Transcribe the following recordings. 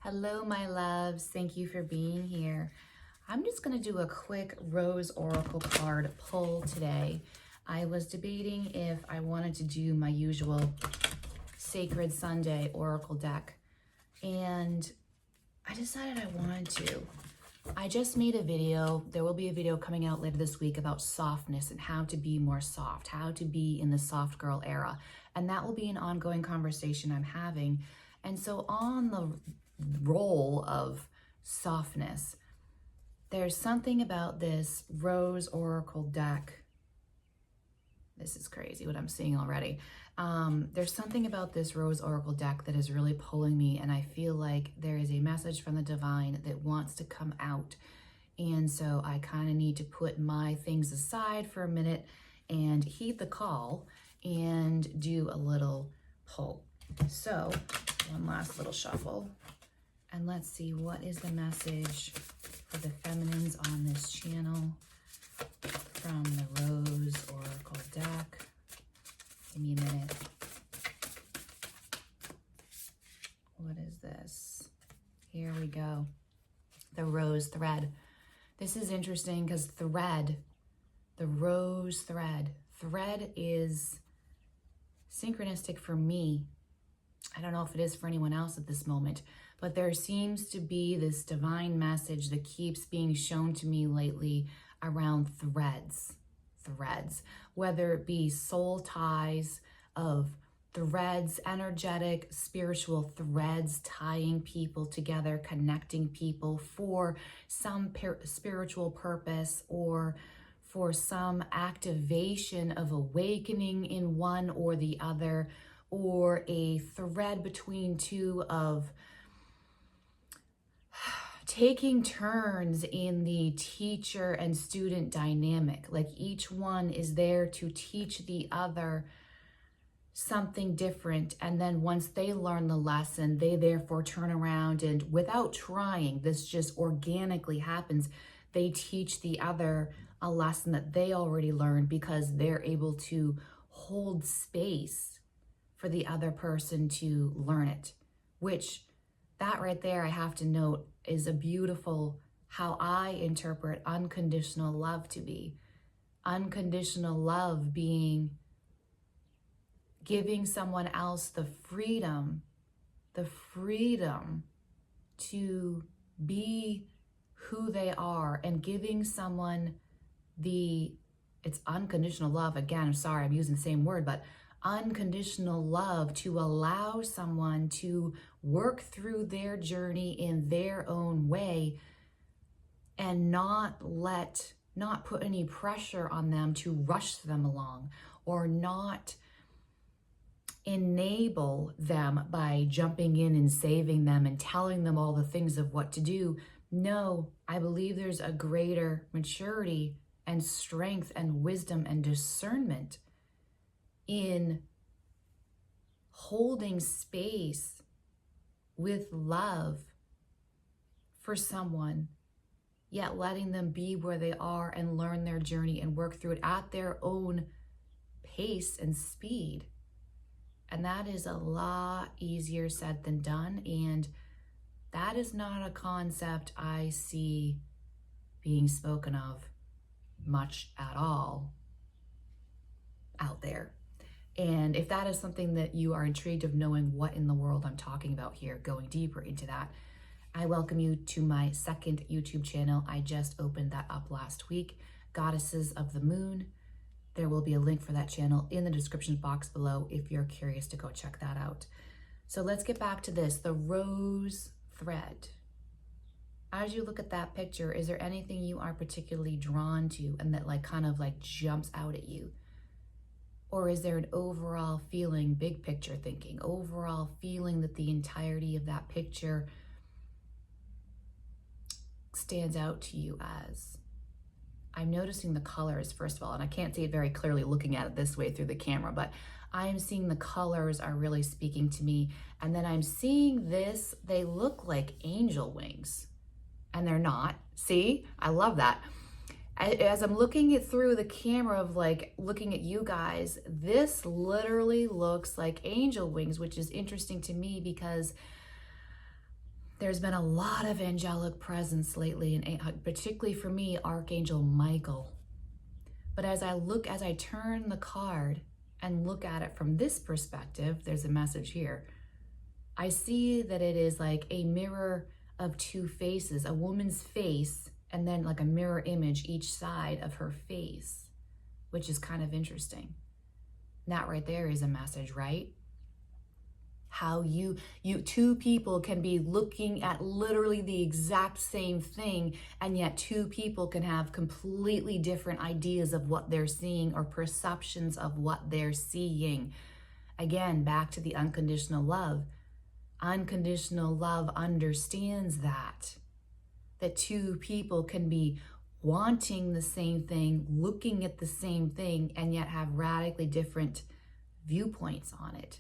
Hello, my loves. Thank you for being here. I'm just going to do a quick Rose Oracle card pull today. I was debating if I wanted to do my usual Sacred Sunday Oracle deck, and I decided I wanted to. I just made a video. There will be a video coming out later this week about softness and how to be more soft, how to be in the soft girl era. And that will be an ongoing conversation I'm having. And so on the role of softness, there's something about this Rose Oracle deck. This is crazy what I'm seeing already. There's something about this Rose Oracle deck that is really pulling me, and I feel like there is a message from the divine that wants to come out. And so I kind of need to put my things aside for a minute and heed the call and do a little pull. So one last little shuffle, and let's see what is the message for the feminines on this channel from the Rose Oracle deck. Give me a minute. What is this? Here we go. The rose thread. This is interesting because thread, the rose thread. Thread is synchronistic for me. I don't know if it is for anyone else at this moment, but there seems to be this divine message that keeps being shown to me lately around threads, whether it be soul ties of threads, energetic, spiritual threads, tying people together, connecting people for some spiritual purpose or for some activation of awakening in one or the other, or a thread between two of taking turns in the teacher and student dynamic. Like each one is there to teach the other something different, and then once they learn the lesson, they therefore turn around and, without trying, this just organically happens, they teach the other a lesson that they already learned because they're able to hold space for the other person to learn it, which that right there, I have to note, is a beautiful, how I interpret unconditional love to be. Unconditional love being giving someone else the freedom to be who they are, and giving someone it's unconditional love. Again, I'm sorry, I'm using the same word, but unconditional love to allow someone to work through their journey in their own way and not put any pressure on them to rush them along, or not enable them by jumping in and saving them and telling them all the things of what to do. No, I believe there's a greater maturity and strength and wisdom and discernment in holding space with love for someone, yet letting them be where they are and learn their journey and work through it at their own pace and speed. And that is a lot easier said than done. And that is not a concept I see being spoken of much at all out there. And if that is something that you are intrigued of knowing what in the world I'm talking about here, going deeper into that, I welcome you to my second YouTube channel. I just opened that up last week, Goddesses of the Moon. There will be a link for that channel in the description box below if you're curious to go check that out. So let's get back to this, the rose thread. As you look at that picture, is there anything you are particularly drawn to and that kind of jumps out at you? Or is there an overall feeling, big picture thinking, overall feeling that the entirety of that picture stands out to you as? I'm noticing the colors, first of all, and I can't see it very clearly looking at it this way through the camera, but I am seeing the colors are really speaking to me. And then I'm seeing this, they look like angel wings, and they're not. See, I love that. As I'm looking it through the camera of looking at you guys, this literally looks like angel wings, which is interesting to me because There's been a lot of angelic presence lately, and particularly for me, Archangel Michael. But as I turn the card and look at it from this perspective, there's a message here. I see that it is like a mirror of two faces, a woman's face, and then like a mirror image each side of her face, which is kind of interesting. That right there is a message, right? How you two people can be looking at literally the exact same thing, and yet two people can have completely different ideas of what they're seeing or perceptions of what they're seeing. Again, back to the unconditional love. Unconditional love understands that two people can be wanting the same thing, looking at the same thing, and yet have radically different viewpoints on it.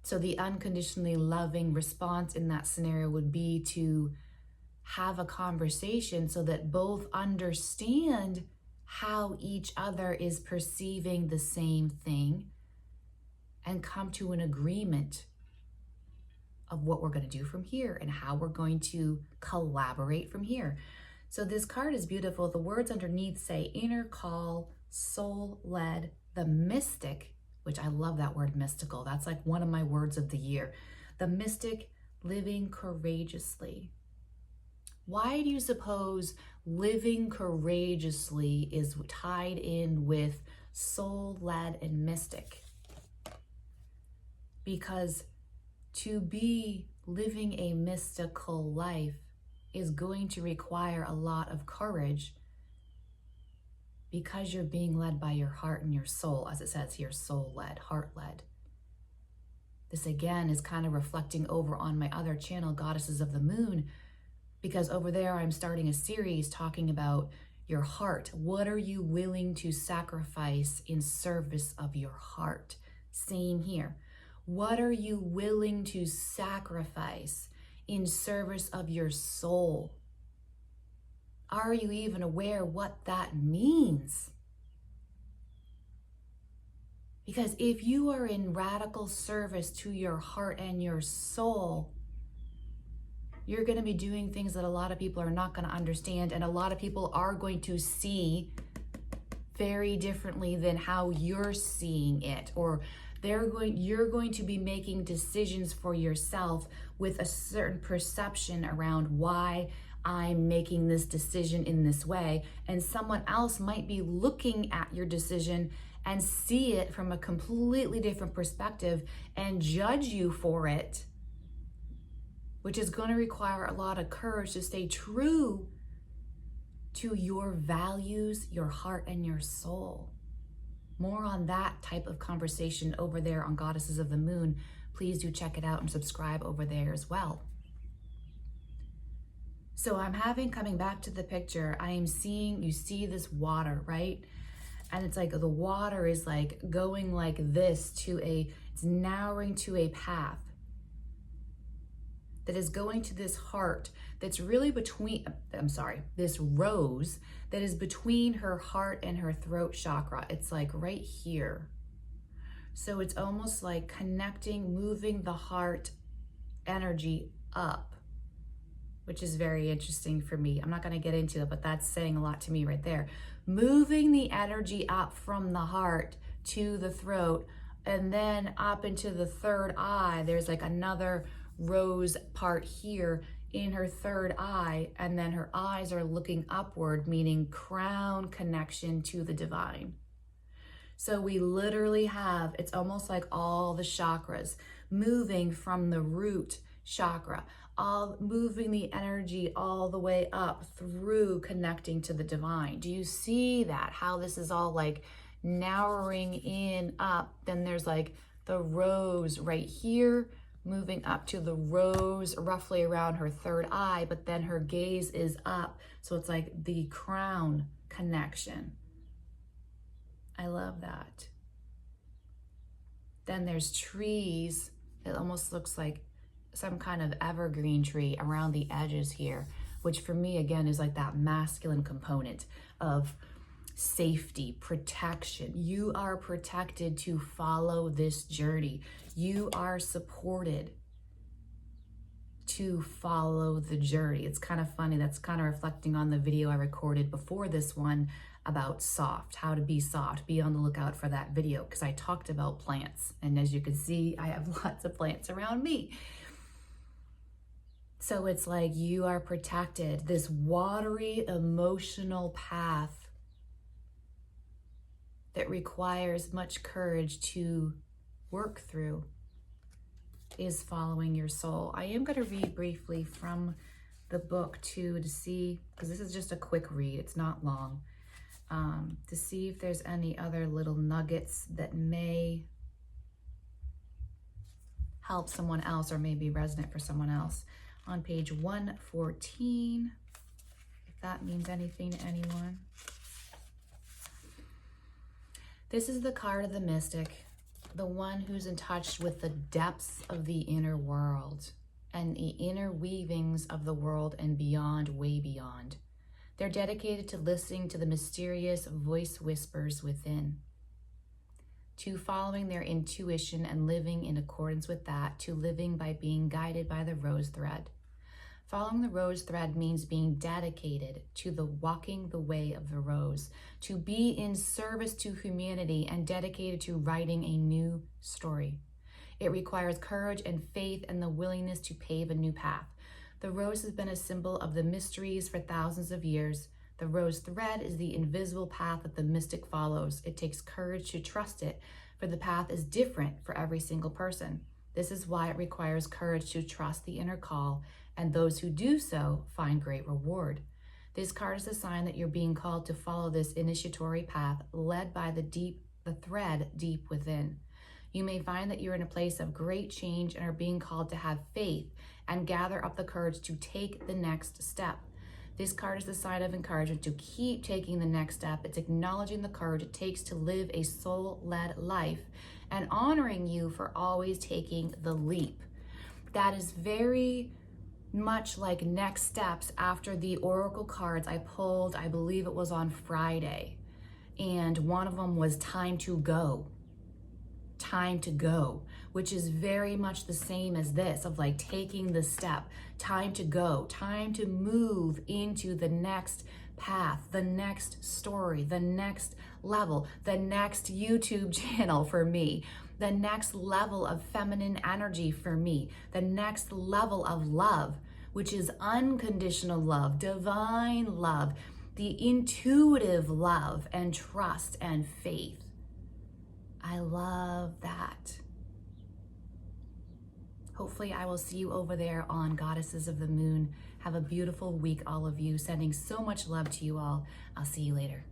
So the unconditionally loving response in that scenario would be to have a conversation so that both understand how each other is perceiving the same thing and come to an agreement of what we're going to do from here and how we're going to collaborate from here. So this card is beautiful. The words underneath say inner call, soul-led, the mystic, which I love that word mystical. That's like one of my words of the year. The mystic living courageously. Why do you suppose living courageously is tied in with soul-led and mystic? Because to be living a mystical life is going to require a lot of courage, because you're being led by your heart and your soul, as it says here, soul-led, heart-led. This again is kind of reflecting over on my other channel, Goddesses of the Moon, because over there I'm starting a series talking about your heart. What are you willing to sacrifice in service of your heart? Same here. What are you willing to sacrifice in service of your soul? Are you even aware what that means? Because if you are in radical service to your heart and your soul, you're going to be doing things that a lot of people are not going to understand, and a lot of people are going to see very differently than how you're seeing it, or you're going to be making decisions for yourself with a certain perception around why I'm making this decision in this way, and someone else might be looking at your decision and see it from a completely different perspective and judge you for it, which is going to require a lot of courage to stay true to your values, your heart, and your soul. More on that type of conversation over there on Goddesses of the Moon. Please do check it out and subscribe over there as well. So coming back to the picture, I am seeing, you see this water, right? And it's like the water is like going like this it's narrowing to a path that is going to this heart that's really this rose that is between her heart and her throat chakra. It's like right here. So it's almost like connecting, moving the heart energy up, which is very interesting for me. I'm not going to get into it, but that's saying a lot to me right there. Moving the energy up from the heart to the throat, and then up into the third eye. There's like another rose part here in her third eye, and then her eyes are looking upward, meaning crown connection to the divine. So we literally have, it's almost like all the chakras moving from the root chakra, all moving the energy all the way up through connecting to the divine. Do you see that? How this is all like narrowing in up. Then there's like the rose right here, moving up to the rose roughly around her third eye, but then her gaze is up. So it's like the crown connection. I love that. Then there's trees. It almost looks like some kind of evergreen tree around the edges here, which for me, again, is like that masculine component of safety, protection. You are protected to follow this journey. You are supported to follow the journey. It's kind of funny. That's kind of reflecting on the video I recorded before this one about soft, how to be soft. Be on the lookout for that video because I talked about plants. And as you can see, I have lots of plants around me. So it's like you are protected. This watery, emotional path that requires much courage to work through is following your soul. I am going to read briefly from the book too to see, because this is just a quick read, it's not long, to see if there's any other little nuggets that may help someone else or maybe resonate for someone else. On page 114, if that means anything to anyone. This is the card of the mystic, the one who's in touch with the depths of the inner world and the inner weavings of the world and beyond, way beyond. They're dedicated to listening to the mysterious voice whispers within, to following their intuition and living in accordance with that, to living by being guided by the rose thread. Following the rose thread means being dedicated to the walking the way of the rose, to be in service to humanity and dedicated to writing a new story. It requires courage and faith and the willingness to pave a new path. The rose has been a symbol of the mysteries for thousands of years. The rose thread is the invisible path that the mystic follows. It takes courage to trust it, for the path is different for every single person. This is why it requires courage to trust the inner call, and those who do so find great reward. This card is a sign that you're being called to follow this initiatory path led by the thread deep within. You may find that you're in a place of great change and are being called to have faith and gather up the courage to take the next step. This card is a sign of encouragement to keep taking the next step. It's acknowledging the courage it takes to live a soul-led life and honoring you for always taking the leap. That is very much like next steps after the oracle cards I pulled, I believe it was on Friday. And one of them was time to go. Time to go, which is very much the same as this, of like taking the step. Time to go, time to move into the next path, the next story, the next level, the next YouTube channel for me, the next level of feminine energy for me, the next level of love, which is unconditional love, divine love, the intuitive love and trust and faith. I love that. Hopefully I will see you over there on Goddesses of the Moon. Have a beautiful week, all of you. Sending so much love to you all. I'll see you later.